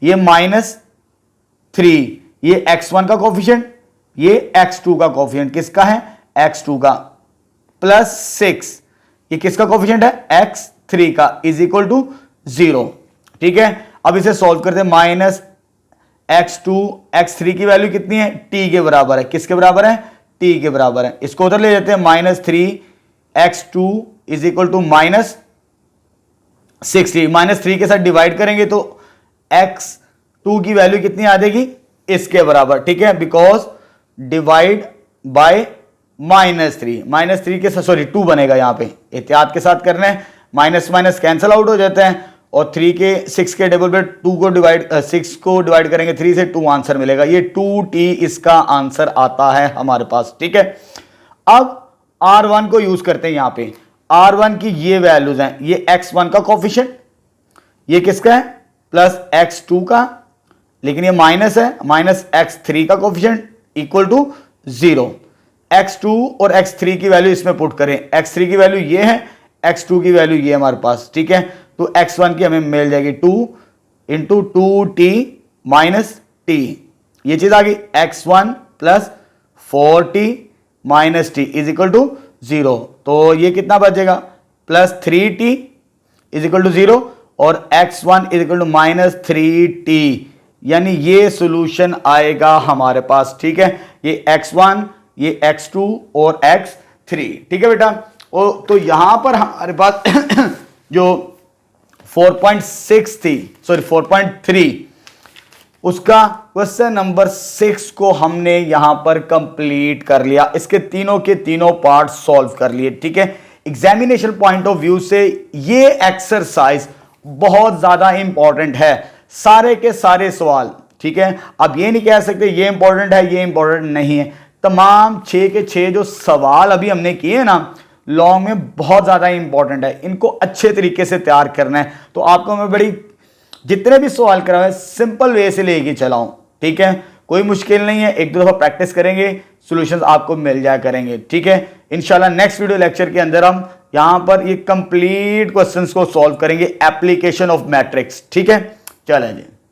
ये -3, ये x1 का कोफिशिएंट, ये x2 का कोफिशिएंट, किसका है x2 का, +6, ये किसका कोफिशिएंट है x3 का, इज इक्वल टू 0, ठीक है। अब इसे सॉल्व करते हैं, -x2 x3 की वैल्यू कितनी है, t के बराबर है, किसके बराबर है, t के बराबर है। इसको उधर ले जाते हैं, -3 x2 इज इक्वल टू -60, -3 के साथ डिवाइड करेंगे तो x2 की वैल्यू कितनी आ जाएगी, इसके बराबर, ठीक है, बिकॉज डिवाइड बाय -3 के साथ, सॉरी 2 बनेगा, यहां पे एहतियात के साथ करना है, माइनस माइनस कैंसिल आउट हो जाता है, और 3 के 6 के डबल पे 2 को डिवाइड 6 को डिवाइड करेंगे 3 से, 2 आंसर मिलेगा, ये 2t इसका आंसर आता है हमारे पास, ठीक है। अब R1 को यूज करते हैं, यहां पे R1 की ये वैल्यूज हैं, ये x1 का कोफिशिएंट, ये किसका है, प्लस x2 का, लेकिन ये माइनस है, माइनस x3 का कोफिशिएंट इक्वल टू 0। x2 और x3 की वैल्यू इसमें पुट करें, x3 की वैल्यू ये है, x2 की वैल्यू ये हमारे पास, ठीक है। तो x1 की हमें मिल जाएगी 2 इंटू 2t माइनस t, ये चीज आ गई। x1 plus 4t minus T is equal to 0। तो ये कितना बचेगा, plus 3t is equal to 0 और x1 is equal to minus 3t, यानी ये सॉल्यूशन आएगा हमारे पास, ठीक है। ये x1, ये x2 और x3, ठीक है बेटा। तो यहां पर हमारे पास जो 4.6 थी, सॉरी 4.3, उसका क्वेश्चन नंबर 6 को हमने यहां पर कंप्लीट कर लिया। इसके तीनों के तीनों पार्ट सॉल्व कर लिए, ठीक है। एग्जामिनेशन पॉइंट ऑफ व्यू से ये एक्सरसाइज बहुत ज्यादा इंपॉर्टेंट है, सारे के सारे सवाल, ठीक है। अब ये नहीं कह सकते ये इंपॉर्टेंट है, ये इंपॉर्टेंट नहीं है। तमाम 6 के 6 जो सवाल अभी हमने किए ना लॉन्ग में, बहुत ज्यादा इंपॉर्टेंट है, इनको अच्छे तरीके से तैयार करना है। तो आपको मैं बड़ी जितने भी सवाल कराए सिंपल वे से लेके चलाऊं, ठीक है, कोई मुश्किल नहीं है। एक दो दफा प्रैक्टिस करेंगे, सॉल्यूशंस आपको मिल जाया करेंगे, ठीक है। इंशाल्लाह नेक्स्ट वीडियो लेक्चर के अंदर हम यहां पर ये कंप्लीट क्वेश्चंस को सॉल्व करेंगे, एप्लीकेशन ऑफ मैट्रिक्स, ठीक है। चलें जी।